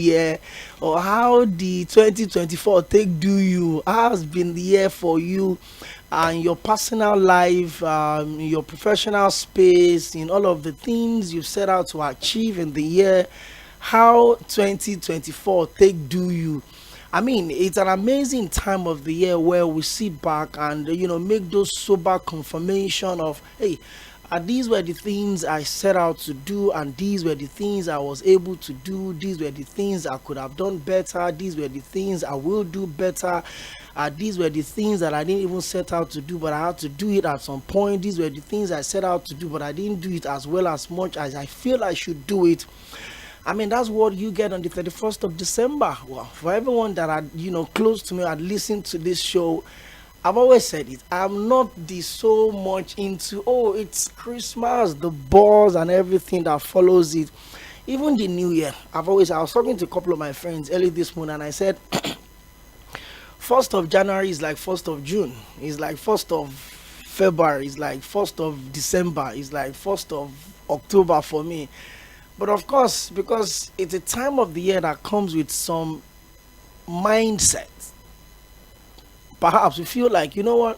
year, or how the 2024 take do you, how has been the year for you and your personal life, your professional space, in all of the things you've set out to achieve in the year, how 2024 take do you. I mean, it's an amazing time of the year where we sit back and make those sober confirmation of, hey, these were the things I set out to do, and these were the things I was able to do. These were the things I could have done better. These were the things I will do better. These were the things that I didn't even set out to do, but I had to do it at some point. These were the things I set out to do, but I didn't do it as well as much as I feel I should do it. I mean, that's what you get on the 31st of December. Well, for everyone that are, close to me, had listened to this show, I've always said it. I'm not the so much into, oh, it's Christmas, the buzz and everything that follows it. Even the New Year. I was talking to a couple of my friends early this morning, and I said, 1st of January is like 1st of June. It's like 1st of February. It's like 1st of December. It's like 1st of October for me. But of course, because it's a time of the year that comes with some mindset, perhaps we feel like, you know what,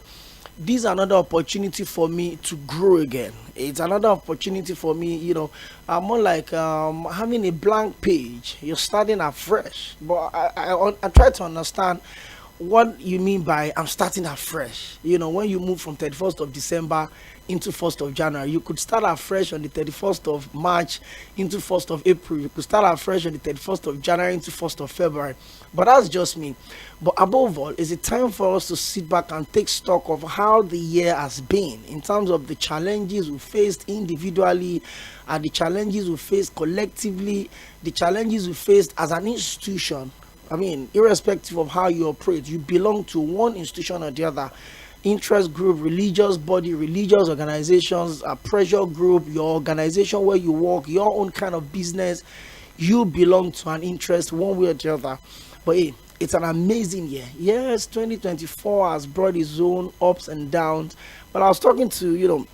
this is another opportunity for me to grow again. It's another opportunity for me, more like having a blank page. You're starting afresh. But I try to understand what you mean by I'm starting afresh. When you move from 31st of December into 1st of January, you could start afresh on the 31st of March into 1st of April. You could start afresh on the 31st of January into 1st of February. But that's just me. But above all, it's a time for us to sit back and take stock of how the year has been in terms of the challenges we faced individually, and the challenges we faced collectively, the challenges we faced as an institution. I mean, irrespective of how you operate, you belong to one institution or the other. Interest group, religious body, religious organizations, a pressure group, your organization where you work, your own kind of business, you belong to an interest one way or the other. But hey, it's an amazing year. Yes, 2024 has brought its own ups and downs. But I was talking to,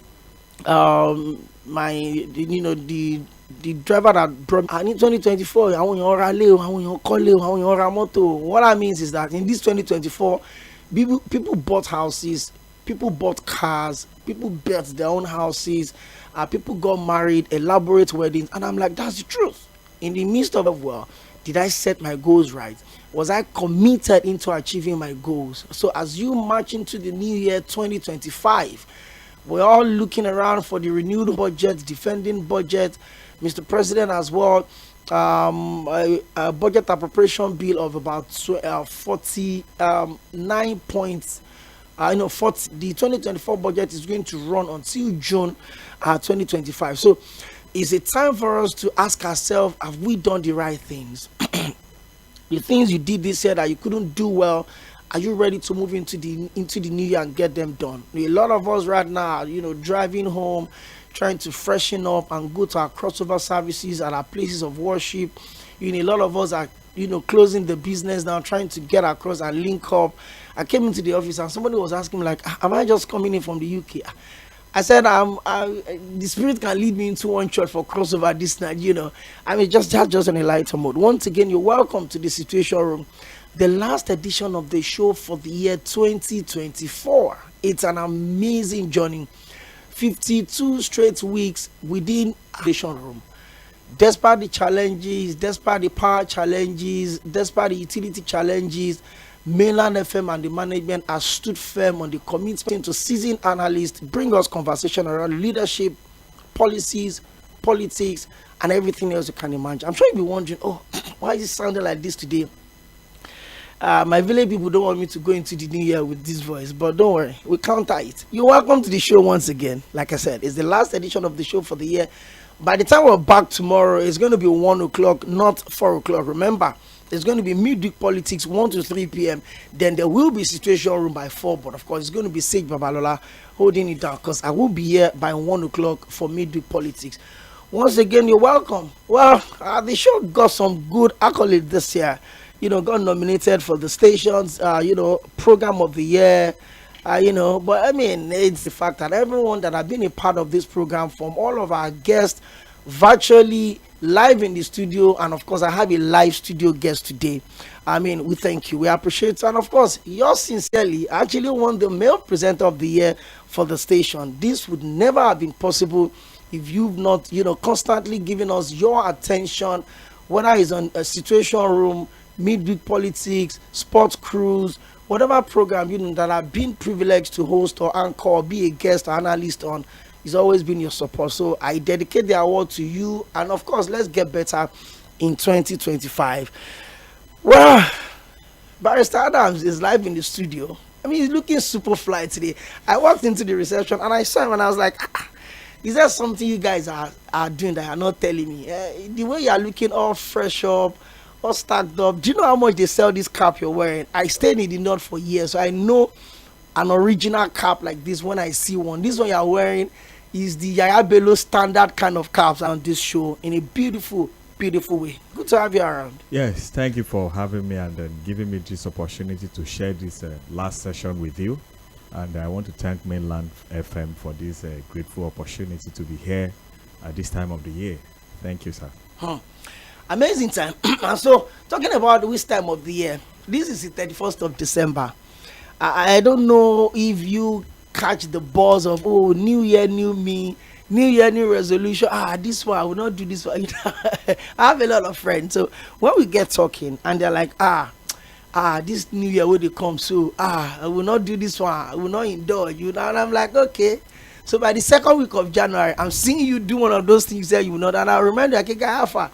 the driver that brought me. And in 2024, what that means is that in this 2024, people bought houses, people bought cars, people built their own houses, people got married, elaborate weddings, and I'm like, that's the truth. In the midst of it, well, did I set my goals right? Was I committed into achieving my goals? So as you march into the new year 2025, we're all looking around for the renewed budget, defending budget. Mr. President as well, a budget appropriation bill of about 49 points. 40, the 2024 budget is going to run until June 2025. So it's a time for us to ask ourselves, have we done the right things? The things you did this year that you couldn't do well, are you ready to move into the new year and get them done? A lot of us right now are, driving home, trying to freshen up and go to our crossover services at our places of worship. A lot of us are, closing the business now, trying to get across and link up. I came into the office and somebody was asking me, like, am I just coming in from the UK? I said, the spirit can lead me into one church for crossover this night, I mean, just on a lighter mode. Once again, you're welcome to the Situation Room, the last edition of the show for the year 2024. It's an amazing journey. 52 straight weeks within the Situation Room. Despite the challenges, despite the power challenges, despite the utility challenges, Mainland FM and the management has stood firm on the commitment to seasoned analysts, bring us conversation around leadership, policies, politics, and everything else you can imagine. I'm sure you'll be wondering, oh, why is it sounding like this today? My village people don't want me to go into the new year with this voice, but don't worry, we counter it. You're welcome to the show once again. Like I said, it's the last edition of the show for the year. By the time we're back tomorrow, it's going to be 1 o'clock, not 4 o'clock. Remember, it's going to be midweek politics 1 to 3 p.m. Then there will be Situation Room by 4, but of course it's going to be Sage Babalola holding it down, because I will be here by 1 o'clock for midweek politics. Once again, you're welcome. Well, the show got some good accolades this year. Got nominated for the station's, program of the year. But I mean, it's the fact that everyone that have been a part of this program, from all of our guests, virtually, live in the studio, and of course, I have a live studio guest today. I mean, we thank you, we appreciate it, and of course, yours sincerely actually won the male presenter of the year for the station. This would never have been possible if you've not, constantly given us your attention, whether it's on a situation room, midweek politics, sports cruise, whatever program that I've been privileged to host or anchor or be a guest or analyst on. It's always been your support. So I dedicate the award to you, and of course, let's get better in 2025. Well, Barrister Adams is live in the studio. I mean, he's looking super fly today. I walked into the reception and I saw him and I was like, is there something you guys are doing that you're not telling me? The way you're looking all fresh up, all stacked up. Do you know how much they sell this cap you're wearing? I stayed in the north for years, so I know an original cap like this when I see one. This one you're wearing is the Yaya Bello standard kind of caps on this show in a beautiful way. Good to have you around. Yes, thank you for having me and giving me this opportunity to share this last session with you. And I want to thank Mainland FM for this grateful opportunity to be here at this time of the year. Thank you, sir. Amazing time. And so, talking about which time of the year, this is the 31st of December. I don't know if you catch the buzz of, new year, new me, new year, new resolution. This one, I will not do this one. I have a lot of friends. So when we get talking and they're like, this new year will come, so I will not do this one, I will not indulge, and I'm like, okay. So by the second week of January, I'm seeing you do one of those things that you will not. And I remember, Alpha,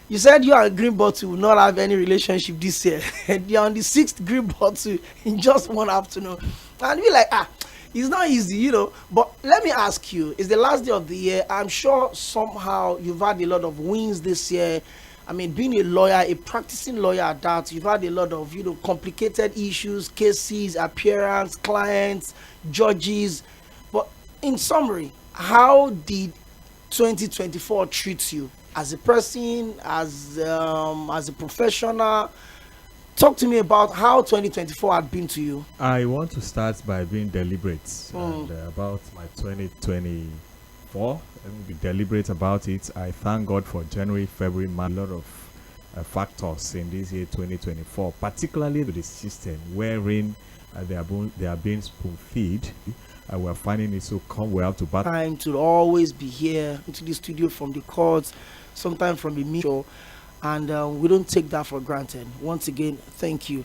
you said you and Green Bottle will not have any relationship this year. And you're on the 6th Green Bottle in just one afternoon. And we're like, it's not easy, But let me ask you, it's the last day of the year. I'm sure somehow you've had a lot of wins this year. I mean, being a lawyer, a practicing lawyer at that, you've had a lot of, complicated issues, cases, appearance, clients, judges. But in summary, how did 2024 treat you as a person, as a professional? Talk to me about how 2024 had been to you. I want to start by being deliberate and, about my 2024. Let me be deliberate about it. I thank God for January, February, March. A lot of factors in this year 2024, particularly with the system wherein they are being spoon-fed. We're finding it so we have to battle. Time to always be here into the studio from the courts, sometimes from the media. And we don't take that for granted. Once again, thank you.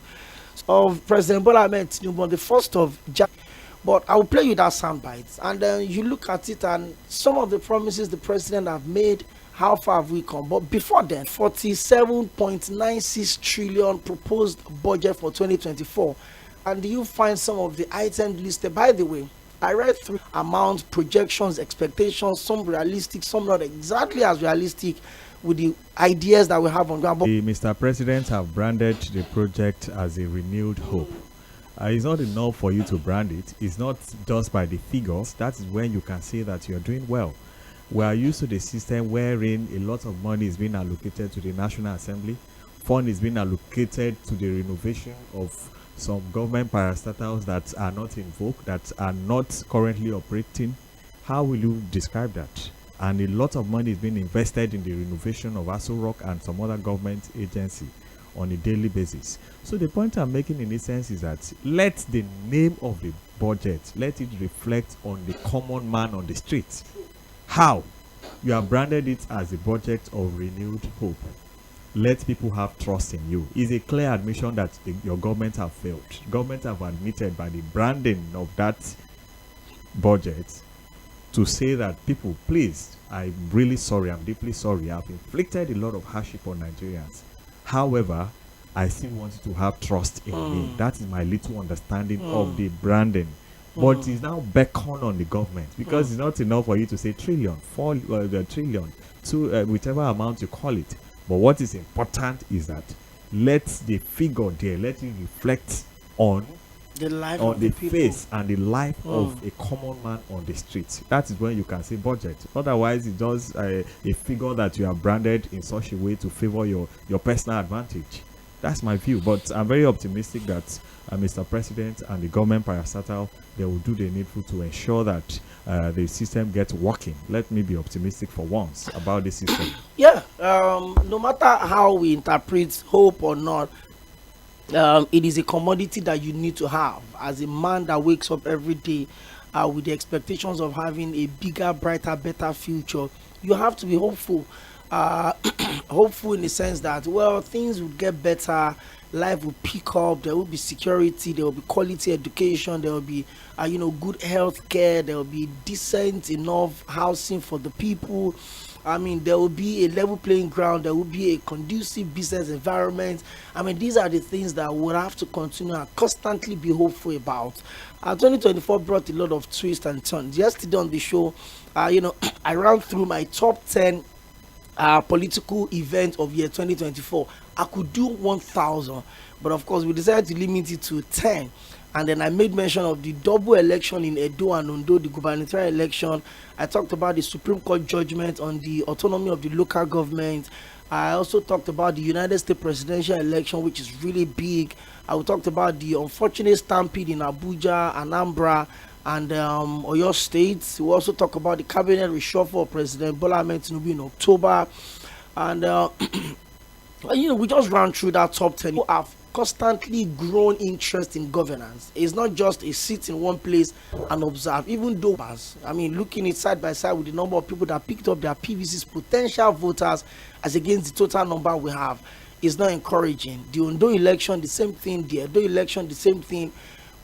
Of President Bola Ahmed Tinubu on the 1st of January. But I will play you that soundbite. And then you look at it and some of the promises the president have made, how far have we come? But before then, 47.96 trillion proposed budget for 2024. And you find some of the items listed. By the way, I read through amounts, projections, expectations, some realistic, some not exactly as realistic, with the ideas that we have on ground. Mr. President have branded the project as a renewed hope. It's not enough for you to brand it. It's not just by the figures. That is when you can say that you're doing well. We are used to the system wherein a lot of money is being allocated to the National Assembly. Fund is being allocated to the renovation of some government parastatals that are not in vogue, that are not currently operating. How will you describe that? And a lot of money is being invested in the renovation of Aso Rock and some other government agency on a daily basis. So the point I'm making in essence is that let the name of the budget, let it reflect on the common man on the street. How? You have branded it as a budget of renewed hope. Let people have trust in you. It's a clear admission that your government have failed. Government have admitted by the branding of that budget to say that people, please, I'm really sorry, I'm deeply sorry, I've inflicted a lot of hardship on Nigerians. However, I still want you to have trust in me. That is my little understanding of the branding. But it's now beckon on the government, because it's not enough for you to say trillion, trillion, whichever amount you call it. But what is important is that let the figure there, let it reflect on the life on of the people. face and the life of a common man on the street. That is when you can say budget. Otherwise, it's just a figure that you have branded in such a way to favor your personal advantage. That's my view. But I'm very optimistic that Mr. President and the government parastatal, they will do the needful to ensure that the system gets working. Let me be optimistic for once about the system. Yeah, no matter how we interpret hope or not, it is a commodity that you need to have as a man that wakes up every day with the expectations of having a bigger, brighter, better future. You have to be hopeful. Hopeful in the sense that, well, things will get better, life will pick up, there will be security, there will be quality education, there will be good health care, there will be decent enough housing for the people. I mean, there will be a level playing ground, there will be a conducive business environment. I mean, these are the things that we'll have to continue and constantly be hopeful about. 2024 brought a lot of twists and turns. Yesterday on the show, I ran through my top 10 political events of year 2024. I could do 1,000, but of course we decided to limit it to 10. And then I made mention of the double election in Edo and Ondo, the gubernatorial election. I talked about the Supreme Court judgment on the autonomy of the local government. I also talked about the United States presidential election, which is really big. I talked about the unfortunate stampede in Abuja, Anambra, and Oyo State. We also talk about the cabinet reshuffle of President Bola Ahmed Tinubu in October, and we just ran through that top 10. People have constantly grown interest in governance. It's not just a sit in one place and observe. Even though, looking it side by side with the number of people that picked up their PVC's potential voters as against the total number we have, is not encouraging. The Ondo election, the same thing. The Edo election, the same thing.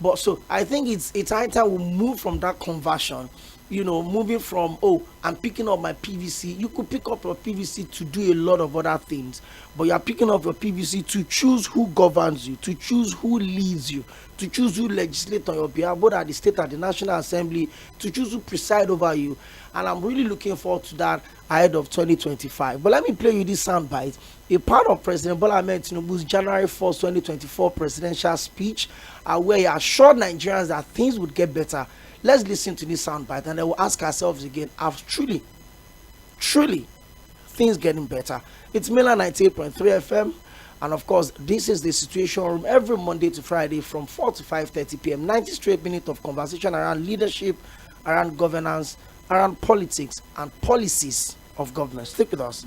But so I think it's high time we move from that conversion, moving from, I'm picking up my PVC. You could pick up your PVC to do a lot of other things, but you're picking up your PVC to choose who governs you, to choose who leads you, to choose who legislates on your behalf, both at the state and the National Assembly, to choose who preside over you. And I'm really looking forward to that ahead of 2025. But let me play you this soundbite, a part of President Bola Ahmed Tinubu's January 1st, 2024 presidential speech, where he assured Nigerians that things would get better. Let's listen to this soundbite and then we'll ask ourselves again, are truly things getting better? It's Miller 98.3 FM, and of course, this is the Situation Room every Monday to Friday from 4 to 5:30 p.m. 90 straight minutes of conversation around leadership, around governance, around politics and policies of government. Stick with us.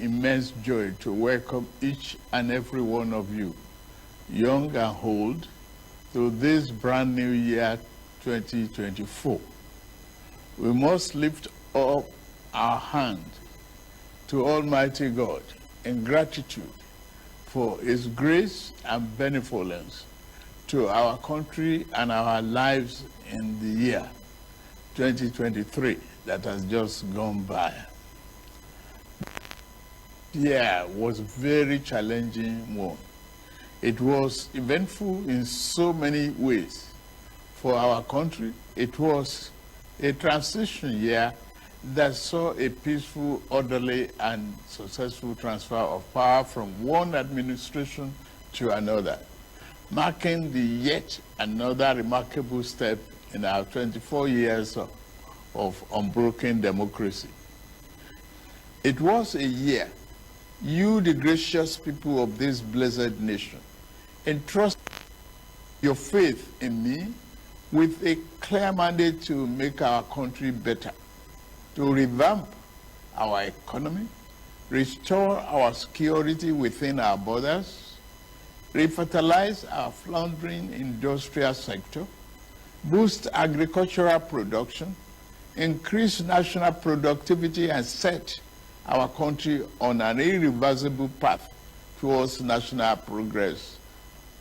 Immense joy to welcome each and every one of you, young and old, to this brand new year 2024. We must lift up our hand to Almighty God in gratitude for His grace and benevolence to our country and our lives in the year 2023 that has just gone by. Yeah, was a very challenging one. It was eventful in so many ways for our country. It was a transition year that saw a peaceful, orderly, and successful transfer of power from one administration to another, marking the yet another remarkable step in our 24 years of unbroken democracy. It was a year you, the gracious people of this blessed nation, entrust your faith in me with a clear mandate to make our country better, to revamp our economy, restore our security within our borders, revitalize our floundering industrial sector, boost agricultural production, increase national productivity, and set our country on an irreversible path towards national progress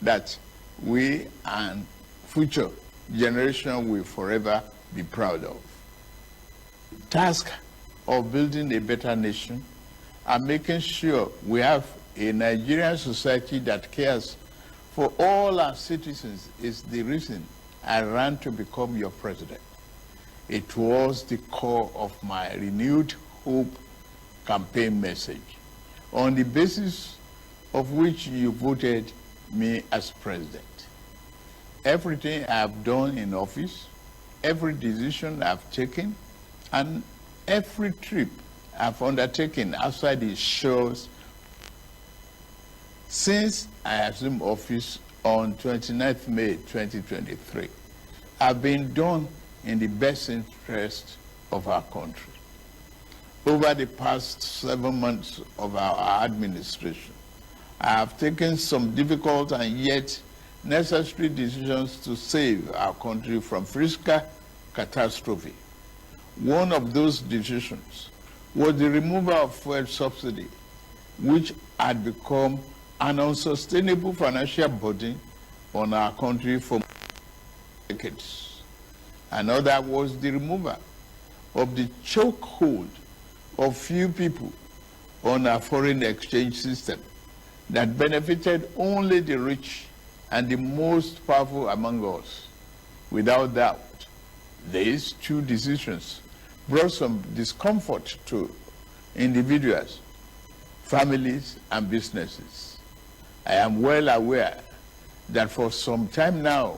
that we and future generations will forever be proud of. The task of building a better nation and making sure we have a Nigerian society that cares for all our citizens is the reason I ran to become your president. It was the core of my renewed hope campaign message, on the basis of which you voted me as president. Everything I have done in office, every decision I've taken, and every trip I've undertaken outside the shores Since I assumed office on 29th May 2023, have been done in the best interest of our country. Over the past 7 months of our administration, I have taken some difficult and yet necessary decisions to save our country from fiscal catastrophe. One of those decisions was the removal of fuel subsidy, which had become an unsustainable financial burden on our country for decades. Another was the removal of the chokehold of few people on our foreign exchange system that benefited only the rich and the most powerful among us. Without doubt, these two decisions brought some discomfort to individuals, families, and businesses. I am well aware that for some time now,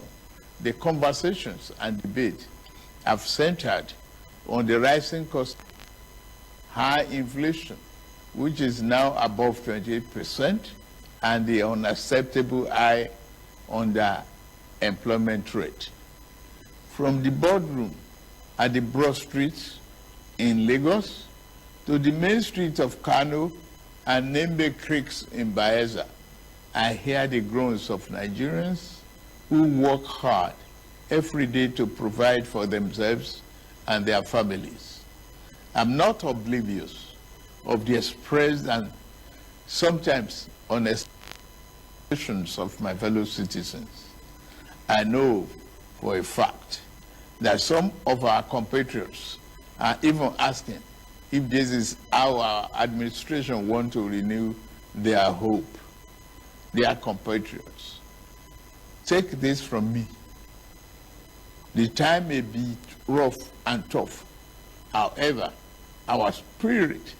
the conversations and debate have centered on the rising cost, high inflation, which is now above 28%, and the unacceptable high underemployment rate. From the boardroom at the broad streets in Lagos to the main streets of Kano and Nembe Creeks in Bayelsa, I hear the groans of Nigerians who work hard every day to provide for themselves and their families. I'm not oblivious of the expressed and sometimes honest expectations of my fellow citizens. I know for a fact that some of our compatriots are even asking if this is how our administration wants to renew their hope. Their compatriots, take this from me. The time may be rough and tough. However, our spirit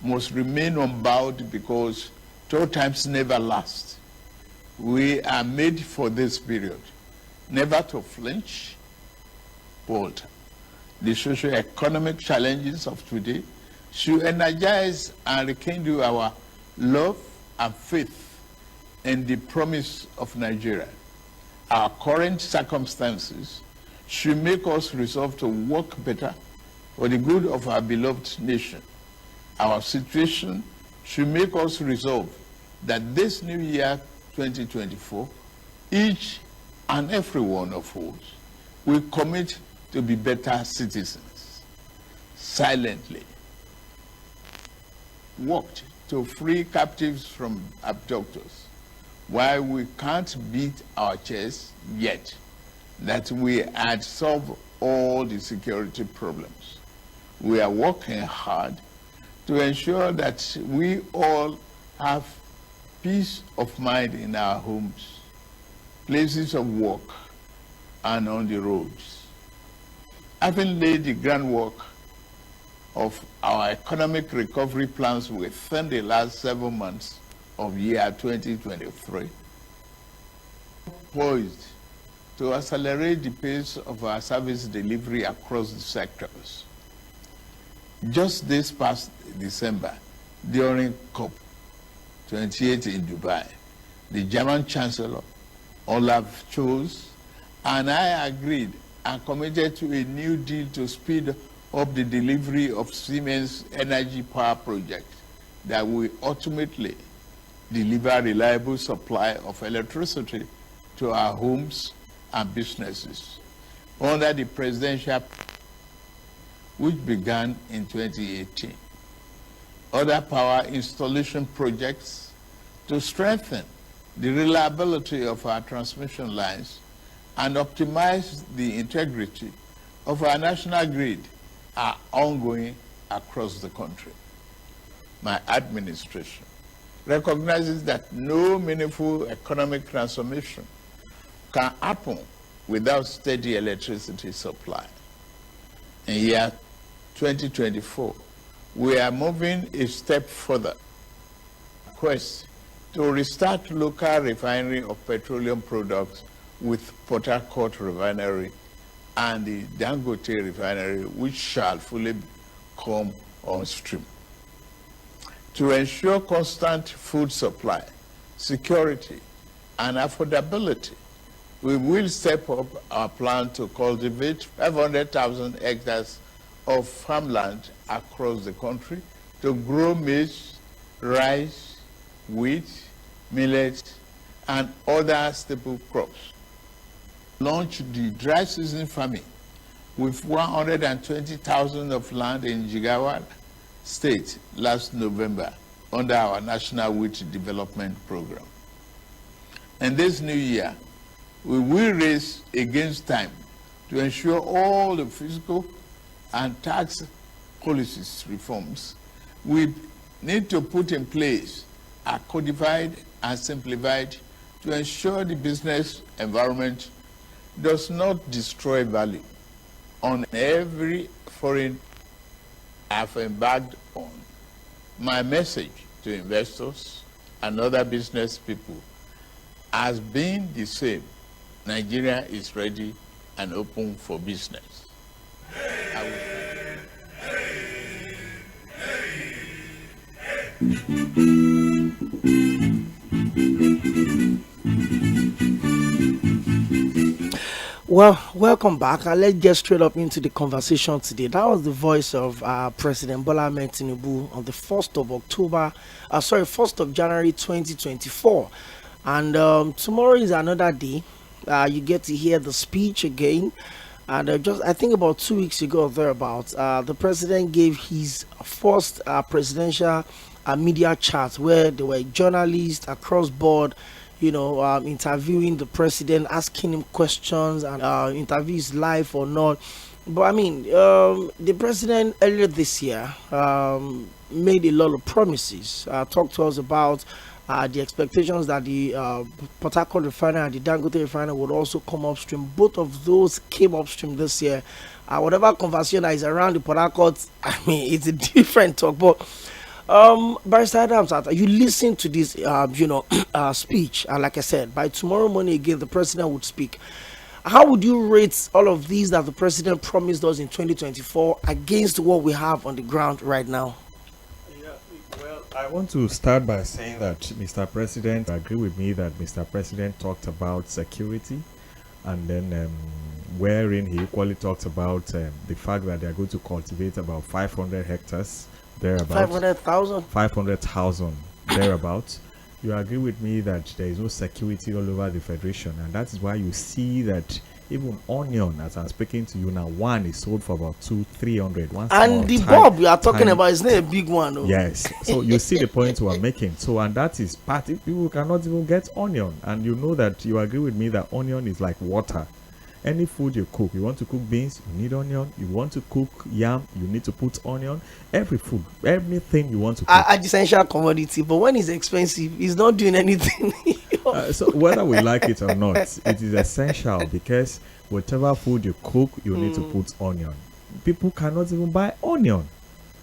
must remain unbowed because tough times never last. We are made for this period, never to flinch, but the socio-economic challenges of today should energize and rekindle our love and faith in the promise of Nigeria. Our current circumstances should make us resolve to work better for the good of our beloved nation. Our situation should make us resolve that this new year, 2024, each and every one of us will commit to be better citizens. Silently worked to free captives from abductors. While we can't beat our chest yet that we had solved all the security problems, we are working hard to ensure that we all have peace of mind in our homes, places of work, and on the roads. Having laid the groundwork of our economic recovery plans within the last 7 months of year 2023, poised to accelerate the pace of our service delivery across the sectors. Just this past December, during COP28 in Dubai, the German Chancellor, Olaf Scholz, and I agreed and committed to a new deal to speed up the delivery of Siemens energy power project that will ultimately deliver reliable supply of electricity to our homes and businesses under the presidential, which began in 2018. Other power installation projects to strengthen the reliability of our transmission lines and optimize the integrity of our national grid are ongoing across the country. My administration recognizes that no meaningful economic transformation can happen without steady electricity supply. In year 2024, we are moving a step further. Quest to restart local refinery of petroleum products with Port Harcourt Refinery and the Dangote Refinery, which shall fully come on stream. To ensure constant food supply security, and affordability. We will step up our plan to cultivate 500,000 hectares of farmland across the country to grow maize, rice, wheat, millet, and other staple crops. Launch the dry season farming with 120,000 of land in Jigawa State last November under our National Wheat Development Program. And this new year, we will race against time to ensure all the fiscal and tax policies reforms we need to put in place are codified and simplified to ensure the business environment does not destroy value on every foreign I've embarked on. My message to investors and other business people has been the same. Nigeria is ready and open for business. Well, welcome back, and let's get straight up into the conversation today. That was the voice of President Bola Ahmed Tinubu on the 1st of January 2024. And tomorrow is another day. You get to hear the speech again. And I think about 2 weeks ago or thereabouts, the president gave his first presidential media chat where there were journalists across board, interviewing the president, asking him questions, and interviews live or not. But I mean, the president earlier this year made a lot of promises, talked to us about the expectations that the Port Harcourt refinery and the Dangote refinery would also come upstream. Both of those came upstream this year. Whatever conversation that is around the Port Harcourt, I mean, it's a different talk. But Barrister Adams, you listen to this, speech, and like I said, by tomorrow morning again, the president would speak. How would you rate all of these that the president promised us in 2024 against what we have on the ground right now? Well, I want to start by saying that Mr. President, agree with me that Mr. President talked about security, and then wherein he equally talked about the fact that they are going to cultivate about 500 hectares. 500,000 thereabouts. You agree with me that there is no security all over the federation, and that is why you see that even onion, as I'm speaking to you now, one is sold for about 200-300. And the bulb you are talking about is not a big one, though. Yes. So you see the point we are making. So, and that is part. People cannot even get onion, and you know that you agree with me that onion is like water. Any food you cook, you want to cook beans, you need onion. You want to cook yam, you need to put onion. Every food, everything you want to cook. An essential commodity, but when it's expensive, it's not doing anything. So whether we like it or not, it is essential, because whatever food you cook, you need to put onion. People cannot even buy onion.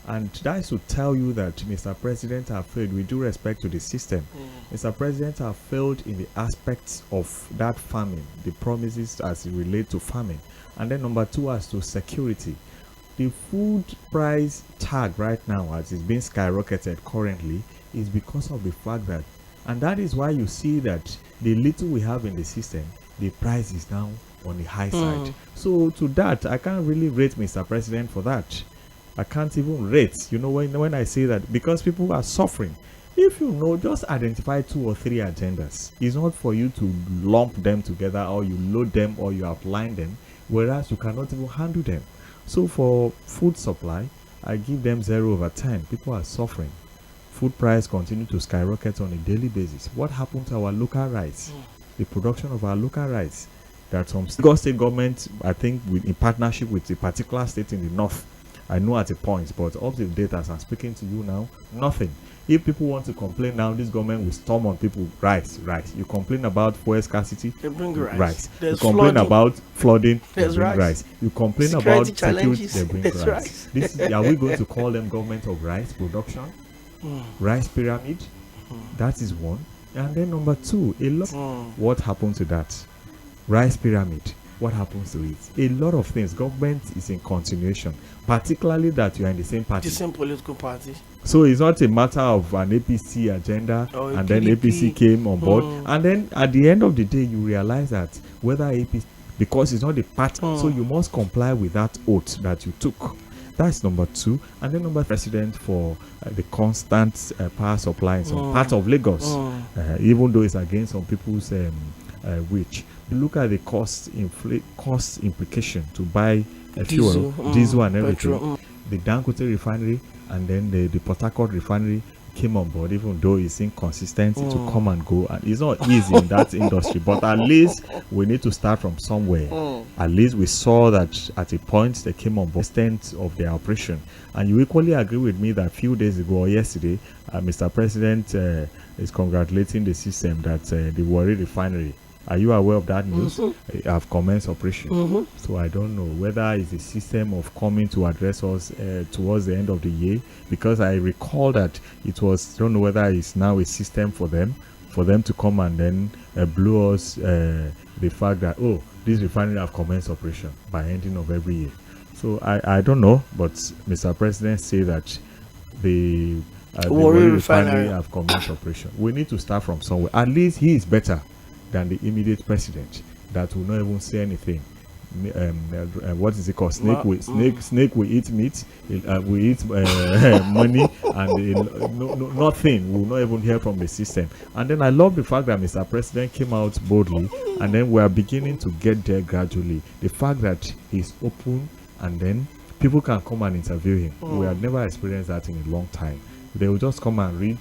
And that should tell you that Mr. President have failed with due respect to the system. Mr. President have failed in the aspects of that farming, the promises as it relate to farming. And then number two, as to security. The food price tag right now, as it's being skyrocketed currently, is because of the fact that, and that is why you see that the little we have in the system, the price is now on the high side. So to that, I can't really rate Mr. President for that. I can't even rate, when I say that, because people are suffering. If you know, just identify 2 or 3 agendas. It's not for you to lump them together, or you load them, or you outline them, whereas you cannot even handle them. So for food supply, I give them 0/10. People are suffering. Food price continue to skyrocket on a daily basis. What happened to our local rice? The production of our local rice. That some state government, I think, in partnership with a particular state in the north, I know at a point, but up to the date as I'm speaking to you now, nothing. If people want to complain now, this government will storm on people. Rice. You complain about fuel scarcity, they bring rice. You complain about flooding, they bring rice. You complain security about security, they bring rice. Are we going to call them government of rice production? Rice pyramid? That is one. And then number two, what happened to that? Rice pyramid. What happens to it? A lot of things. Government is in continuation, particularly that you are in the same party. The same political party. So it's not a matter of an APC agenda and then APC came on board. And then at the end of the day, you realize that whether APC, because it's not the party, so you must comply with that oath that you took. That's number two. And then number president for the constant power supply in some part of Lagos, even though it's against some people's wish. Look at the cost implication to buy fuel, diesel and everything. Petrol. The Dangote refinery and then the Port Harcourt refinery came on board, even though it's inconsistent to come and go, and it's not easy in that industry, but at least we need to start from somewhere. At least we saw that at a point they came on board, extent of their operation. And you equally agree with me that a few days ago or yesterday, Mr. President is congratulating the system that the Warri refinery, are you aware of that news? Have commenced operation. So I don't know whether it's a system of coming to address us towards the end of the year, because I recall that it was, don't know whether it's now a system for them to come and then blow us the fact that, oh, this refinery have commenced operation by ending of every year. So I don't know, but Mr. President say that the Warri refinery have commenced operation. We need to start from somewhere. At least he is better than the immediate president that will not even say anything. What is it called? Snake will eat meat, will eat money, and nothing. We will not even hear from the system. And then I love the fact that Mr. President came out boldly, and then we are beginning to get there gradually. The fact that he's open, and then people can come and interview him. We have never experienced that in a long time. They will just come and read,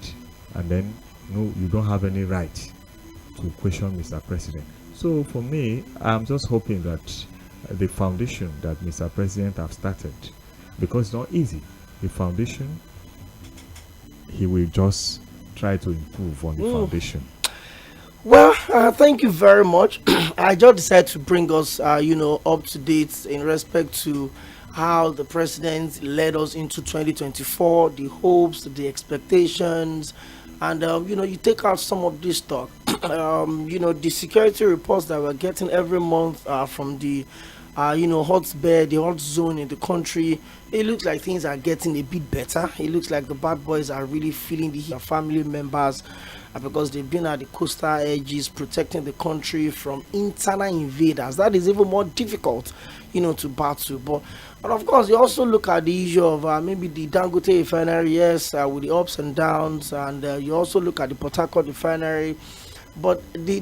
and then no, you don't have any right to question Mr. President. So for me, I'm just hoping that the foundation that Mr. President have started, because it's not easy, the foundation, he will just try to improve on the foundation. Well, thank you very much. I just decided to bring us, up to date in respect to how the president led us into 2024, the hopes, the expectations, and you take out some of this talk. The security reports that we're getting every month from the hot bed, the hot zone in the country, it looks like things are getting a bit better. It looks like the bad boys are really feeling the heat of family members, because they've been at the coastal edges protecting the country from internal invaders. That is even more difficult, to battle. But of course, you also look at the issue of maybe the Dangote refinery, yes, with the ups and downs, and you also look at the Port Harcourt refinery. But the